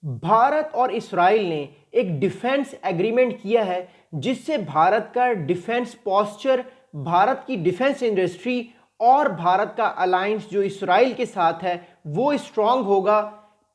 भारत और इस्राइल ने एक डिफेंस एग्रीमेंट किया है जिससे भारत का डिफेंस पोस्चर, भारत की डिफेंस इंडस्ट्री और भारत का अलायंस जो इस्राइल के साथ है वो स्ट्रांग होगा।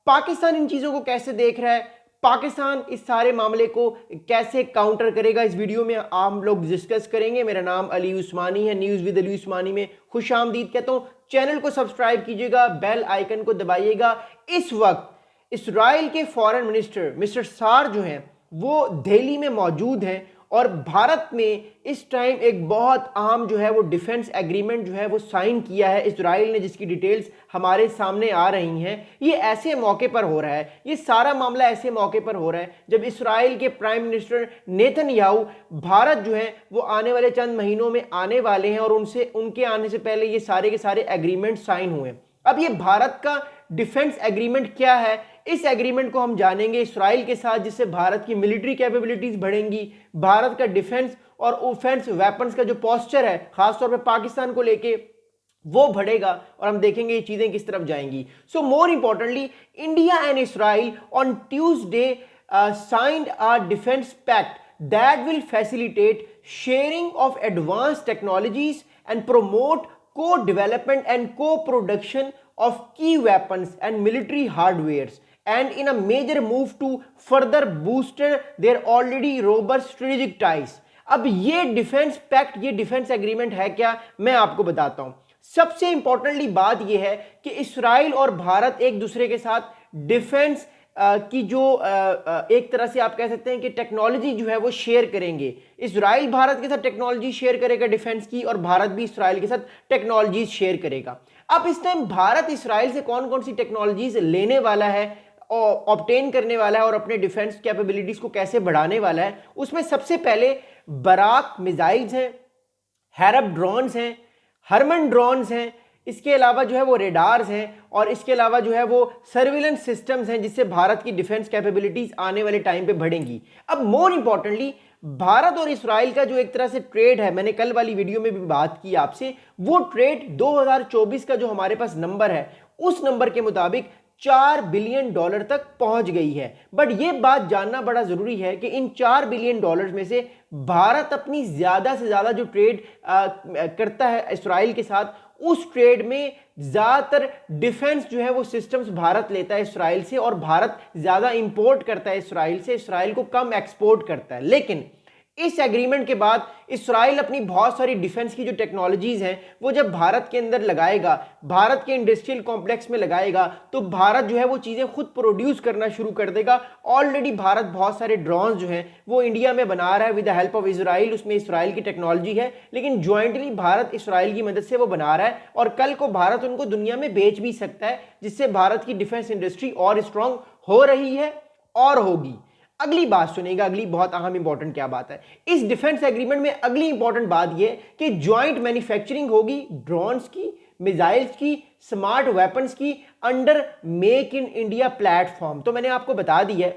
पाकिस्तान इन चीज़ों को कैसे देख रहा है, पाकिस्तान इस सारे मामले को कैसे काउंटर करेगा, इस वीडियो में हम लोग डिस्कस करेंगे। मेरा नाम अली उस्मानी है, न्यूज़ विद अली उस्मानी में खुश आमदीद कहता हूँ। चैनल को सब्सक्राइब कीजिएगा, बेल आइकन को दबाइएगा। इस वक्त इसराइल के फॉरेन मिनिस्टर मिस्टर सार जो हैं वो दिल्ली में मौजूद हैं और भारत में इस टाइम एक बहुत अहम जो है वो डिफेंस एग्रीमेंट जो है वो साइन किया है इसराइल ने, जिसकी डिटेल्स हमारे सामने आ रही हैं। ये ऐसे मौके पर हो रहा है, ये सारा मामला ऐसे मौके पर हो रहा है जब इसराइल के प्राइम मिनिस्टर नेतन्याहू भारत जो है वो आने वाले चंद महीनों में आने वाले हैं और उनके आने से पहले ये सारे के सारे एग्रीमेंट साइन हुए। अब ये भारत का डिफेंस एग्रीमेंट क्या है, इस एग्रीमेंट को हम जानेंगे इसराइल के साथ, जिससे भारत की मिलिट्री कैपेबिलिटीज बढ़ेंगी, भारत का डिफेंस और ऑफेंस वेपन्स का जो पोस्चर है खासतौर पे पाकिस्तान को लेके वो बढ़ेगा और हम देखेंगे ये चीजें किस तरफ जाएंगी। So more importantly, India and Israel on Tuesday signed a defense pact that will facilitate sharing of advanced technologies and promote co-development and co-production of key weapons and military hardwares, and in a major move to further boost their already robust strategic ties. अब ये defence pact, ये defence agreement है क्या, मैं आपको बताता हूं। सबसे इंपॉर्टेंटली बात यह है कि इसराइल और भारत एक दूसरे के साथ डिफेंस की जो एक तरह से आप कह सकते हैं कि टेक्नोलॉजी जो है वो शेयर करेंगे। इसराइल भारत के साथ टेक्नोलॉजी शेयर करेगा डिफेंस की, और भारत भी इसराइल के साथ टेक्नोलॉजीज शेयर करेगा। अब इस टाइम भारत इसराइल से कौन कौन सी टेक्नोलॉजीज लेने वाला है, ऑब्टेन करने वाला है और अपने डिफेंस कैपेबिलिटीज को कैसे बढ़ाने वाला है, उसमें सबसे पहले बराक मिसाइल्स हैं, हैरब ड्रोन्स हैं, हरमन ड्रोन्स हैं, इसके अलावा जो है वो रेडार्स हैं, और इसके अलावा जो है वो सर्विलेंस सिस्टम्स हैं, जिससे भारत की डिफेंस कैपेबिलिटीज आने वाले टाइम पे बढ़ेंगी। अब मोर इंपॉर्टेंटली, भारत और इसराइल का जो एक तरह से ट्रेड है, मैंने कल वाली वीडियो में भी बात की आपसे, वो ट्रेड 2024 का जो हमारे पास नंबर है उस नंबर के मुताबिक $4 बिलियन तक पहुंच गई है। बट ये बात जानना बड़ा जरूरी है कि इन $4 बिलियन में से भारत अपनी ज्यादा से ज्यादा जो ट्रेड करता है इसराइल के साथ, उस ट्रेड में ज्यादातर डिफेंस जो है वो सिस्टम्स भारत लेता है इसराइल से, और भारत ज्यादा इंपोर्ट करता है इसराइल से, इसराइल को कम एक्सपोर्ट करता है। लेकिन इस एग्रीमेंट के बाद इसराइल अपनी बहुत सारी डिफेंस की जो टेक्नोलॉजीज हैं वो जब भारत के अंदर लगाएगा, भारत के इंडस्ट्रियल कॉम्प्लेक्स में लगाएगा, तो भारत जो है वो चीजें खुद प्रोड्यूस करना शुरू कर देगा। ऑलरेडी भारत बहुत सारे ड्रोन्स जो हैं वो इंडिया में बना रहा है with the help of Israel, उसमें इसराइल की टेक्नोलॉजी है, लेकिन ज्वाइंटली भारत इसराइल की मदद से वो बना रहा है, और कल को भारत उनको दुनिया में बेच भी सकता है, जिससे भारत की डिफेंस इंडस्ट्री और स्ट्रांग हो रही है और होगी। अगली बात सुनिएगा, अगली बहुत अहम इंपॉर्टेंट क्या बात है इस डिफेंस एग्रीमेंट में। अगली इंपॉर्टेंट बात यह कि ज्वाइंट मैन्युफैक्चरिंग होगी ड्रोन्स की, मिसाइल्स की, स्मार्ट वेपन्स की, under make in India platform. तो मैंने आपको बता दी है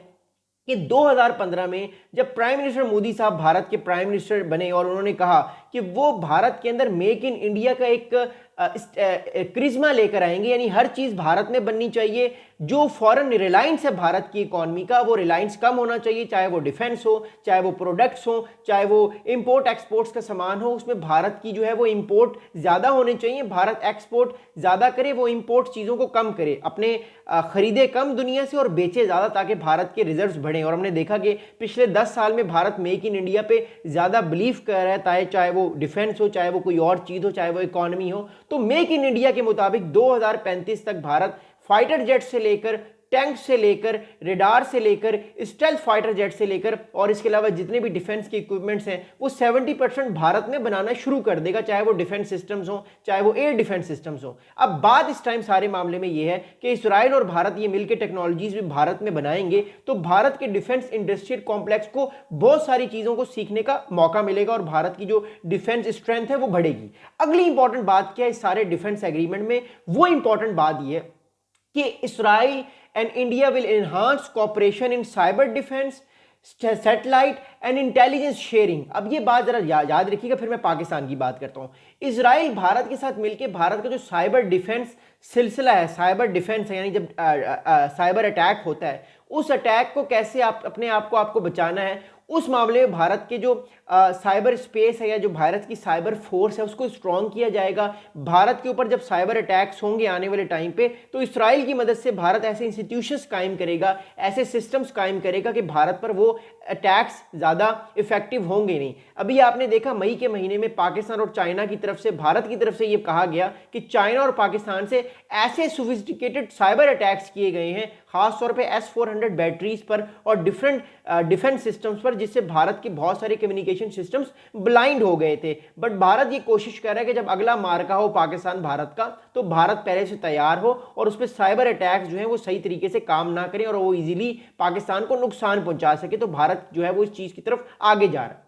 कि 2015 में जब प्राइम मिनिस्टर मोदी साहब भारत के प्राइम मिनिस्टर बने और उन्होंने कहा कि वो भारत के अंदर मेक इन इंडिया का एक क्रिज्मा लेकर आएंगे, यानी हर चीज भारत में बननी चाहिए। जो फॉरेन रिलायंस है भारत की इकोनॉमी का, वो रिलायंस कम होना चाहिए, चाहे वो डिफेंस हो, चाहे वो प्रोडक्ट्स हो, चाहे वो इंपोर्ट एक्सपोर्ट्स का सामान हो, उसमें भारत की जो है वो इंपोर्ट ज्यादा होने चाहिए। भारत एक्सपोर्ट ज्यादा करे, वो इंपोर्ट चीजों को कम करे, अपने खरीदे कम दुनिया से और बेचे ज्यादा, ताकि भारत के रिजर्व्स बढ़े। और हमने देखा कि पिछले 10 साल में भारत मेक इन इंडिया पे ज्यादा बिलीव कर रहा है, चाहे वो डिफेंस हो, चाहे वो कोई और चीज हो, चाहे वो इकोनॉमी हो। तो मेक इन इंडिया के मुताबिक 2035 तक भारत फाइटर जेट से लेकर, टैंक से लेकर, रेडार से लेकर, स्टेल्थ फाइटर जेट से लेकर, और इसके अलावा जितने भी डिफेंस के इक्विपमेंट्स हैं वो 70% भारत में बनाना शुरू कर देगा, चाहे वो डिफेंस सिस्टम्स हो, चाहे वो एयर डिफेंस सिस्टम्स हो। अब बात इस टाइम सारे मामले में ये है कि इसराइल और भारत ये मिलकर टेक्नोलॉजीज भी भारत में बनाएंगे, तो भारत के डिफेंस इंडस्ट्रियल कॉम्प्लेक्स को बहुत सारी चीजों को सीखने का मौका मिलेगा और भारत की जो डिफेंस स्ट्रेंथ है वो बढ़ेगी। अगली इंपॉर्टेंट बात क्या है इस सारे डिफेंस एग्रीमेंट में, वो इंपॉर्टेंट बात यह है कि Israel and India will enhance cooperation in cyber defence, satellite and intelligence sharing. अब ये बात जरा याद रखिएगा, फिर मैं पाकिस्तान की बात करता हूं। इसराइल भारत के साथ मिलकर भारत का जो साइबर डिफेंस सिलसिला है, साइबर डिफेंस है, यानी जब साइबर अटैक होता है उस अटैक को कैसे आप अपने आप को आपको बचाना है, उस मामले में भारत के जो साइबर स्पेस है या जो भारत की साइबर फोर्स है उसको स्ट्रॉन्ग किया जाएगा। भारत के ऊपर जब साइबर अटैक्स होंगे आने वाले टाइम पे, तो इसराइल की मदद से भारत ऐसे इंस्टीट्यूशंस कायम करेगा, ऐसे सिस्टम्स कायम करेगा कि भारत पर वो अटैक्स ज़्यादा इफेक्टिव होंगे नहीं। अभी आपने देखा मई के महीने में पाकिस्तान और चाइना की तरफ से, भारत की तरफ से ये कहा गया कि चाइना और पाकिस्तान से ऐसे सोफिस्टिकेटेड साइबर अटैक्स किए गए हैं, खासतौर पे S-400 बैटरीज पर और डिफरेंट डिफेंस सिस्टम्स पर, जिससे भारत के बहुत सारे कम्युनिकेशन सिस्टम्स ब्लाइंड हो गए थे। बट भारत ये कोशिश कर रहा है कि जब अगला मार्का हो पाकिस्तान भारत का, तो भारत पहले से तैयार हो और उस पर साइबर अटैक्स जो है वो सही तरीके से काम ना करें और वो इजीली पाकिस्तान को नुकसान पहुंचा सके। तो भारत जो है वो इस चीज की तरफ आगे जा रहा है।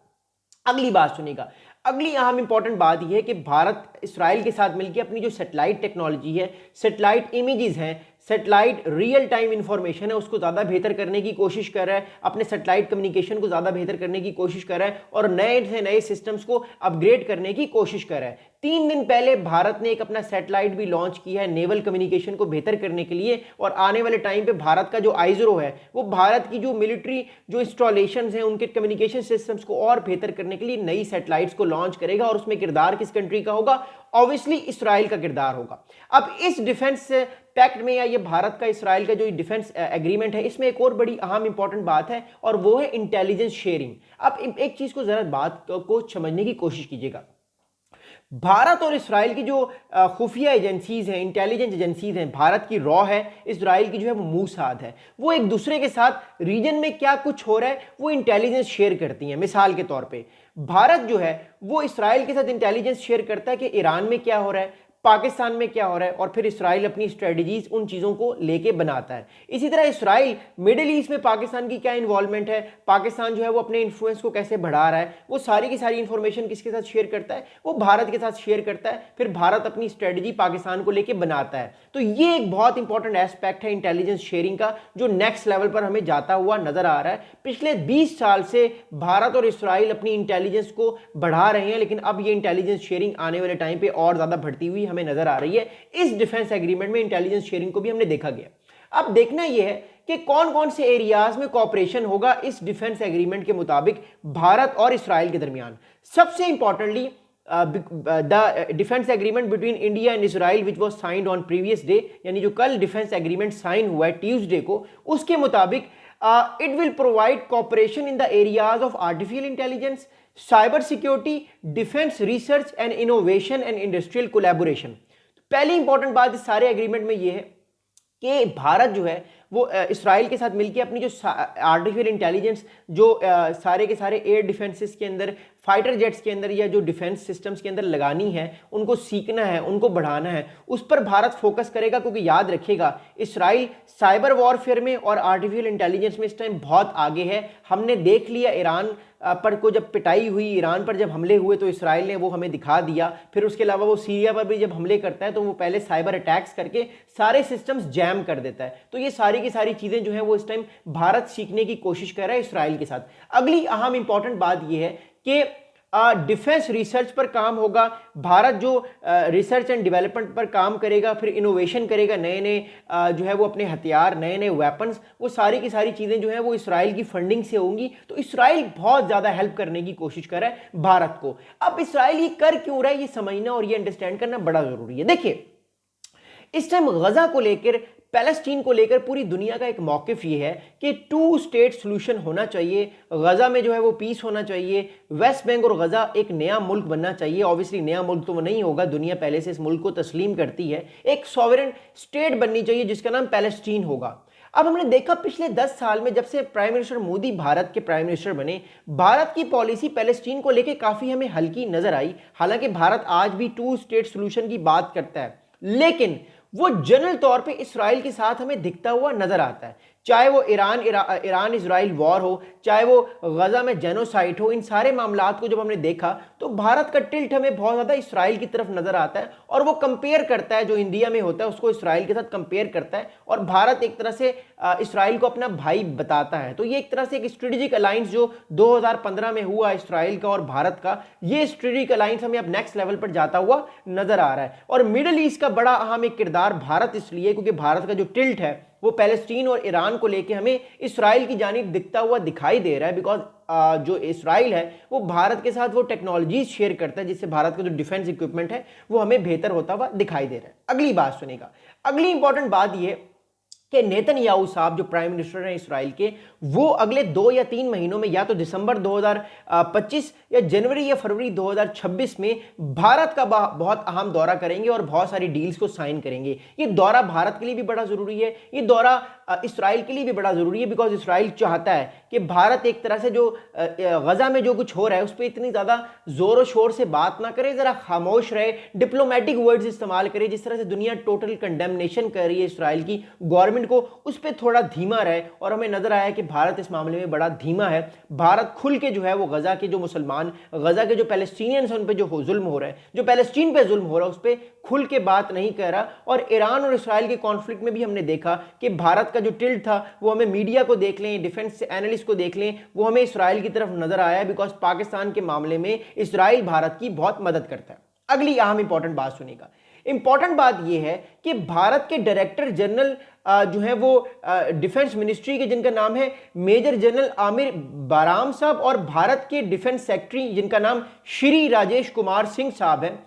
अगली बात सुनिएगा, अगली अहम इंपॉर्टेंट बात यह है कि भारत इसराइल के साथ मिलकर अपनी जो सैटेलाइट टेक्नोलॉजी है, सैटेलाइट इमेजेस हैं, सैटेलाइट रियल टाइम इंफॉर्मेशन है, उसको ज़्यादा बेहतर करने की कोशिश कर रहा है, अपने सैटेलाइट कम्युनिकेशन को ज़्यादा बेहतर करने की कोशिश कर रहा है और नए से नए सिस्टम्स को अपग्रेड करने की कोशिश कर रहा है। 3 दिन पहले भारत ने एक अपना सैटेलाइट भी लॉन्च किया है नेवल कम्युनिकेशन को बेहतर करने के लिए, और आने वाले टाइम पे भारत का जो आइजरो है वो भारत की जो मिलिट्री जो इंस्टॉलेशंस हैं उनके कम्युनिकेशन सिस्टम्स को और बेहतर करने के लिए नई सैटेलाइट्स को लॉन्च करेगा, और उसमें किरदार किस कंट्री का होगा? ऑब्वियसली इसराइल का किरदार होगा। अब इस डिफेंस पैक्ट में या ये भारत का इसराइल का जो डिफेंस एग्रीमेंट है, इसमें एक और बड़ी अहम इंपॉर्टेंट बात है और वो है इंटेलिजेंस शेयरिंग। अब एक चीज को जरा बात को समझने की कोशिश कीजिएगा। भारत और इसराइल की जो खुफिया एजेंसीज हैं, इंटेलिजेंस एजेंसीज हैं, भारत की रॉ है, इसराइल की जो है वो मूसाद है, वो एक दूसरे के साथ रीजन में क्या कुछ हो रहा है वो इंटेलिजेंस शेयर करती हैं। मिसाल के तौर पे भारत जो है वो इसराइल के साथ इंटेलिजेंस शेयर करता है कि ईरान में क्या हो रहा है, पाकिस्तान में क्या हो रहा है, और फिर इसराइल अपनी स्ट्रेटजीज उन चीज़ों को लेके बनाता है। इसी तरह इसराइल मिडिल ईस्ट में पाकिस्तान की क्या इन्वॉल्वमेंट है, पाकिस्तान जो है वो अपने इन्फ्लुएंस को कैसे बढ़ा रहा है, वो सारी की सारी इंफॉर्मेशन किसके साथ शेयर करता है? वो भारत के साथ शेयर करता है। फिर भारत अपनी स्ट्रेटजी पाकिस्तान को लेके बनाता है। तो ये एक बहुत इंपॉर्टेंट एस्पेक्ट है इंटेलिजेंस शेयरिंग का, जो नेक्स्ट लेवल पर हमें जाता हुआ नजर आ रहा है। पिछले 20 साल से भारत और इसराइल अपनी इंटेलिजेंस को बढ़ा रहे हैं, लेकिन अब ये इंटेलिजेंस शेयरिंग आने वाले टाइम पे और ज्यादा बढ़ती हुई हमें नजर आ रही है। इस डिफेंस एग्रीमेंट में इंटेलिजेंस शेयरिंग को भी हमने देखा गया। अब देखना यह है कि कौन कौन से एरियाज में कोऑपरेशन होगा इस डिफेंस एग्रीमेंट के मुताबिक भारत और इसराइल के दरमियान। सबसे importantly the defence agreement between India and Israel which was signed on previous day, यानी जो कल डिफेंस एग्रीमेंट साइन हुआ है ट्यूसडे को, उसके मुताबिक it will provide cooperation in the areas of artificial intelligence, cyber security, defence research and innovation and industrial collaboration. पहली important बात इस सारे एग्रीमेंट में यह है कि भारत जो है वो इसराइल के साथ मिलकर अपनी जो आर्टिफिशियल इंटेलिजेंस जो सारे के सारे एयर डिफेंसेस के अंदर, फाइटर जेट्स के अंदर या जो डिफेंस सिस्टम्स के अंदर लगानी है, उनको सीखना है, उनको बढ़ाना है, उस पर भारत फोकस करेगा। क्योंकि याद रखिएगा इसराइल साइबर वॉरफेयर में और आर्टिफिशियल इंटेलिजेंस में इस टाइम बहुत आगे है। हमने देख लिया ईरान पर को जब पिटाई हुई, ईरान पर जब हमले हुए तो इसराइल ने वो हमें दिखा दिया। फिर उसके अलावा वो सीरिया पर भी जब हमले करता है तो वो पहले साइबर अटैक्स करके सारे सिस्टम्स जैम कर देता है। तो ये सारी की सारी चीज़ें जो है वो इस टाइम भारत सीखने की कोशिश कर रहा है इसराइल के साथ। अगली अहम इंपॉर्टेंट बात यह है कि डिफेंस रिसर्च पर काम होगा। भारत जो रिसर्च एंड डेवलपमेंट पर काम करेगा, फिर इनोवेशन करेगा, नए नए जो है वो अपने हथियार, नए नए वेपन्स, वो सारी की सारी चीज़ें जो है वो इसराइल की फंडिंग से होंगी। तो इसराइल बहुत ज़्यादा हेल्प करने की कोशिश कर रहा है भारत को। अब इसराइल ये कर क्यों रहा है ये समझना और ये अंडरस्टैंड करना बड़ा ज़रूरी है। देखिए इस टाइम गजा को लेकर, पैलेस्टीन को लेकर पूरी दुनिया का एक मौकिफ ये है कि 2 स्टेट सोल्यूशन होना चाहिए। गजा में जो है वो पीस होना चाहिए। वेस्ट बैंक और गजा एक नया मुल्क बनना चाहिए। ऑब्वियसली नया मुल्क तो वो नहीं होगा, दुनिया पहले से इस मुल्क को तस्लीम करती है। एक सॉवरेन स्टेट बननी चाहिए जिसका नाम पैलेस्टीन होगा। अब हमने देखा पिछले 10 साल में जब से प्राइम मिनिस्टर मोदी भारत के प्राइम मिनिस्टर बने, भारत की पॉलिसी पैलेस्टीन को लेकर काफ़ी हमें हल्की नजर आई। हालांकि भारत आज भी 2 स्टेट सोल्यूशन की बात करता है, लेकिन वो जनरल तौर पे इसराइल के साथ हमें दिखता हुआ नजर आता है। चाहे वो ईरान इजराइल वॉर हो, चाहे वो गजा में जेनोसाइड हो, इन सारे मामलात को जब हमने देखा तो भारत का टिल्ट हमें बहुत ज़्यादा इसराइल की तरफ नजर आता है और वो कंपेयर करता है, जो इंडिया में होता है उसको इसराइल के साथ कंपेयर करता है और भारत एक तरह से इसराइल को अपना भाई बताता है। तो ये एक तरह से एक स्ट्रेटेजिक अलायंस जो 2015 में हुआ इसराइल का और भारत का, ये स्ट्रेटेजिक अलायंस हमें अब नेक्स्ट लेवल पर जाता हुआ नजर आ रहा है। और मिडिल ईस्ट का बड़ा अहम एक किरदार भारत इसलिए क्योंकि भारत का जो टिल्ट है वो पैलेस्टीन और ईरान को लेके हमें इसराइल की जानिब दिखता हुआ दिखाई दे रहा है, बिकॉज जो इसराइल है वो भारत के साथ वो टेक्नोलॉजीज शेयर करता है जिससे भारत का जो डिफेंस इक्विपमेंट है वो हमें बेहतर होता हुआ दिखाई दे रहा है। अगली बात सुनेगा, अगली इंपॉर्टेंट बात ये कि नेतन्याहू साहब जो प्राइम मिनिस्टर हैं इसराइल के, वो अगले 2 या 3 महीनों में या तो दिसंबर 2025 या जनवरी या फरवरी 2026 में भारत का बहुत अहम दौरा करेंगे और बहुत सारी डील्स को साइन करेंगे। ये दौरा भारत के लिए भी बड़ा जरूरी है, ये दौरा इसराइल के लिए भी बड़ा जरूरी है, बिकॉज इसराइल चाहता है कि भारत एक तरह से जो गजा में जो कुछ हो रहा है उस पर इतनी ज्यादा जोरों शोर से बात ना करे, जरा खामोश रहे, डिप्लोमेटिक वर्ड्स इस्तेमाल करे। जिस तरह से दुनिया टोटल कंडेमनेशन कर रही है इसराइल की गवर्नमेंट को, उस पर थोड़ा धीमा रहे। और हमें नजर आया कि भारत इस मामले में बड़ा धीमा है। भारत खुल के जो है वो गजा के जो मुसलमान, गजा के जो पैलेस्टीनियंस हैं उन पे जो जुल्म हो रहा है, जो पैलेस्टीन पे जुल्म हो रहा है उस पर खुल के बात नहीं कर रहा। और ईरान और इसराइल के कॉन्फ्लिक्ट में भी हमने देखा कि भारत का जो टिल्ट था वो हमें मीडिया को देख लें, डिफेंस एनालिस्ट को देख लें, वो हमें इसराइल की तरफ नजर आया, बिकॉज पाकिस्तान के मामले में इसराइल भारत की बहुत मदद करता है। अगली अहम इंपॉर्टेंट बात सुनिएगा, इंपॉर्टेंट बात यह है कि भारत के डायरेक्टर जनरल जो है वो डिफेंस मिनिस्ट्री के, जिनका नाम है मेजर जनरल आमिर बाराम साहब, और भारत के डिफेंस सेक्रेटरी जिनका नाम श्री राजेश कुमार सिंह साहब है,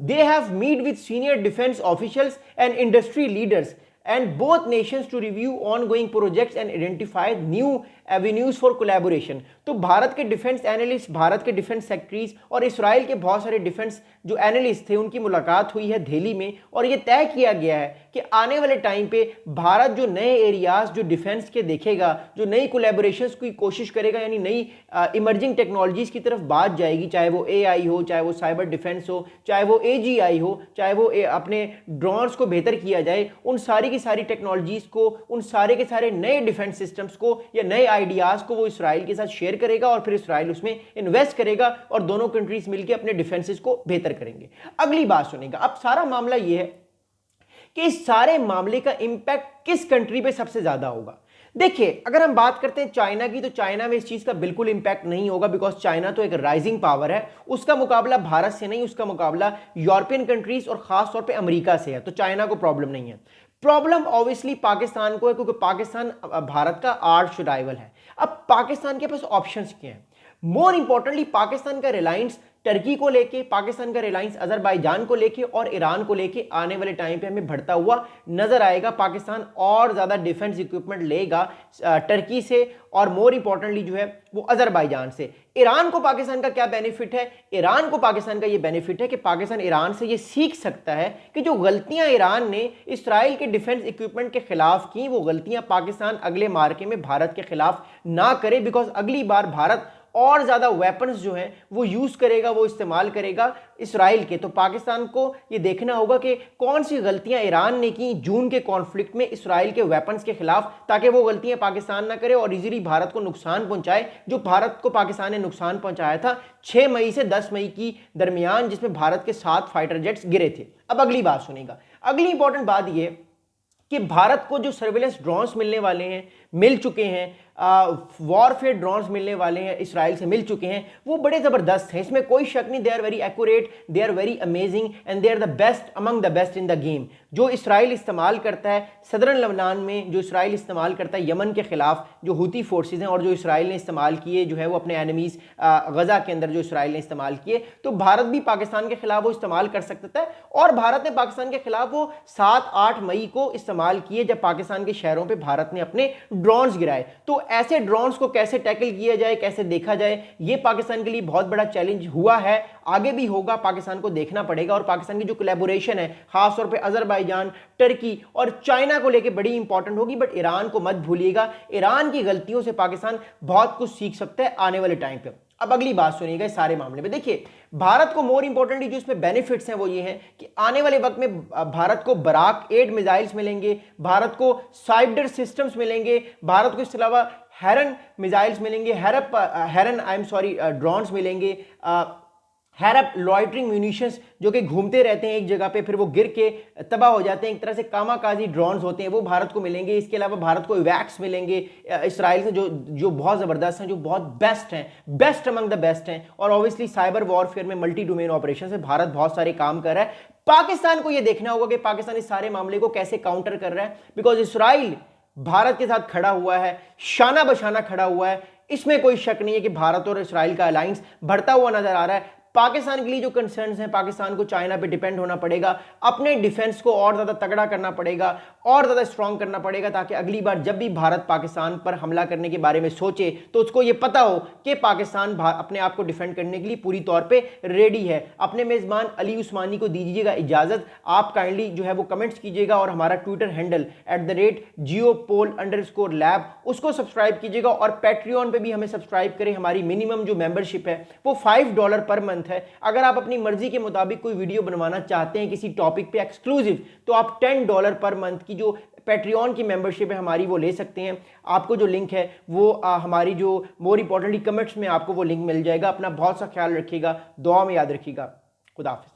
they have meet with senior defense officials and industry leaders and both nations to review ongoing projects and identify new avenues for collaboration. तो भारत के डिफेंस एनालिस्ट, भारत के डिफेंस सेक्रेटरीज और इसराइल के बहुत सारे डिफेंस जो एनालिस्ट थे उनकी मुलाकात हुई है दिल्ली में, और यह तय किया गया है कि आने वाले टाइम पे भारत जो नए एरियाज जो डिफेंस के देखेगा, जो नई कोलैबोरेशंस की कोशिश करेगा, यानी नई इमर्जिंग टेक्नोलॉजीज की तरफ बात जाएगी, चाहे वो AI हो, चाहे वो साइबर डिफेंस हो, चाहे वो AGI हो, चाहे वो अपने ड्रोन्स को बेहतर किया जाए, उन सारी की सारी टेक्नोलॉजीज को, उन सारे के सारे नए डिफेंस सिस्टम्स को या नए आइडियाज को वो इसराइल के साथ शेयर करेगा और फिर इसराइल उसमें इन्वेस्ट करेगा और दोनों कंट्रीज मिलकर अपने डिफेंसेस को बेहतर करेंगे। अगली बात सुनेगा, अब सारा मामला ये है कि इस सारे मामले का इंपैक्ट किस कंट्री पे सबसे ज्यादा होगा। देखिए, अगर हम बात करते हैं चाइना की, तो चाइना में इस चीज का बिल्कुल इंपैक्ट नहीं होगा, बिकॉज चाइना तो एक राइजिंग पावर है, उसका मुकाबला भारत से नहीं, उसका मुकाबला यूरोपियन कंट्रीज और खास तौर पे अमेरिका से है, तो चाइना को प्रॉब्लम नहीं है। प्रॉब्लम ऑब्वियसली पाकिस्तान को है, क्योंकि पाकिस्तान भारत का आर्च राइवल है। अब पाकिस्तान के पास ऑप्शंस क्या हैं? मोर इंपॉर्टेंटली पाकिस्तान का रिलायंस टर्की को लेके, पाकिस्तान का रिलायंस अजरबैजान को लेके और ईरान को लेके आने वाले टाइम पे हमें बढ़ता हुआ नजर आएगा। पाकिस्तान और ज्यादा डिफेंस इक्विपमेंट लेगा टर्की से और मोर इंपॉर्टेंटली जो है वो अजरबैजान से। ईरान को पाकिस्तान का क्या बेनिफिट है? ईरान को पाकिस्तान का ये बेनिफिट है कि पाकिस्तान ईरान से ये सीख सकता है कि जो गलतियां ईरान ने इसराइल के डिफेंस इक्विपमेंट के खिलाफ की, वो गलतियां पाकिस्तान अगले मार्के में भारत के खिलाफ ना करे, बिकॉज अगली बार भारत और ज्यादा वेपन्स जो हैं वो यूज करेगा, वो इस्तेमाल करेगा इसराइल के। तो पाकिस्तान को ये देखना होगा कि कौन सी गलतियां ईरान ने की जून के कॉन्फ्लिक्ट में इसराइल के वेपन्स के खिलाफ, ताकि वो गलतियां पाकिस्तान ना करे और इजीली भारत को नुकसान पहुंचाए, जो भारत को पाकिस्तान ने नुकसान पहुंचाया था 6 मई से 10 मई की दरमियान, जिसमें भारत के 7 फाइटर जेट्स गिरे थे। अब अगली बात सुनेगा, अगली इंपॉर्टेंट बात यह कि भारत को जो सर्विलेंस ड्रोन्स मिलने वाले हैं, मिल चुके हैं, वॉरफेयर ड्रोन्स मिलने वाले हैं, इसराइल से मिल चुके हैं, वो बड़े ज़बरदस्त हैं, इसमें कोई शक नहीं। They are very accurate, they are very amazing and they are the best among the best in the game. जो इसराइल इस्तेमाल करता है सदरन लबनान में, जो इसराइल इस्तेमाल करता है यमन के खिलाफ जो हुती फोर्सेज हैं, और जो इसराइल ने इस्तेमाल किए जो है वो अपने एनिमीज़ गजा के अंदर जो इसराइल ने इस्तेमाल किए, तो भारत भी पाकिस्तान के खिलाफ वो इस्तेमाल कर सकता है। और भारत ने पाकिस्तान के खिलाफ वो 7-8 मई को इस्तेमाल किए, जब पाकिस्तान के शहरों पर भारत ने अपने ड्रोन्स गिराए। तो ऐसे ड्रोन्स को कैसे टैकल किया जाए, कैसे देखा जाए, ये पाकिस्तान के लिए बहुत बड़ा चैलेंज हुआ है, आगे भी होगा, पाकिस्तान को देखना पड़ेगा। और पाकिस्तान की जो कोलैबोरेशन है खासतौर पे अजरबैजान, टर्की और चाइना को लेके बड़ी इंपॉर्टेंट होगी। बट ईरान को मत भूलिएगा, ईरान की गलतियों से पाकिस्तान बहुत कुछ सीख सकता है आने वाले टाइम पे। अब अगली बात सुनिएगा इस सारे मामले में। देखिए, भारत को मोर इंपॉर्टेंटली जो इसमें बेनिफिट्स हैं वो ये हैं कि आने वाले वक्त में भारत को बराक 8 मिसाइल्स मिलेंगे, भारत को साइबर सिस्टम्स मिलेंगे, भारत को इसके अलावा हेरन मिसाइल्स मिलेंगे, ड्रोन्स मिलेंगे, हैरप लॉइटरिंग म्यूनिशंस जो कि घूमते रहते हैं एक जगह पे, फिर वो गिर के तबाह हो जाते हैं, एक तरह से कामाकाजी ड्रोन्स होते हैं, वो भारत को मिलेंगे। इसके अलावा भारत को इवैक्स मिलेंगे इसराइल से, जो बहुत ज़बरदस्त हैं, जो बहुत बेस्ट हैं, बेस्ट अमंग द बेस्ट हैं। और ऑब्वियसली साइबर वॉरफेयर में मल्टी डोमेन ऑपरेशन से भारत बहुत सारे काम कर रहा है। पाकिस्तान को यह देखना होगा कि पाकिस्तान इस सारे मामले को कैसे काउंटर कर रहा है, बिकॉज इसराइल भारत के साथ खड़ा हुआ है, शाना बशाना खड़ा हुआ है। इसमें कोई शक नहीं है कि भारत और इसराइल का अलायंस बढ़ता हुआ नजर आ रहा है। पाकिस्तान के लिए जो कंसर्न्स हैं, पाकिस्तान को चाइना पे डिपेंड होना पड़ेगा, अपने डिफेंस को और ज़्यादा तगड़ा करना पड़ेगा, और ज़्यादा स्ट्रांग करना पड़ेगा, ताकि अगली बार जब भी भारत पाकिस्तान पर हमला करने के बारे में सोचे तो उसको ये पता हो कि पाकिस्तान अपने आप को डिफेंड करने के लिए पूरी तौर पे रेडी है। अपने मेज़बान अली उस्मानी को दीजिएगा इजाज़त। आप काइंडली जो है वो कमेंट्स कीजिएगा और हमारा ट्विटर हैंडल @geopol_lab उसको सब्सक्राइब कीजिएगा, और पैट्रियन पे भी हमें सब्सक्राइब करें। हमारी मिनिमम जो मेंबरशिप है वो $5 पर मंथ है। अगर आप अपनी मर्जी के मुताबिक कोई वीडियो बनवाना चाहते हैं किसी टॉपिक पे एक्सक्लूसिव, तो आप $10 पर मंथ की जो पैट्रियन की मेंबरशिप है हमारी वो ले सकते हैं। आपको जो लिंक है वो हमारी जो मोर इंपॉर्टेंटली कमेंट्स में आपको वो लिंक मिल जाएगा। अपना बहुत सा ख्याल रखिएगा, दुआ में याद रखिएगा। खुदा हाफिज़।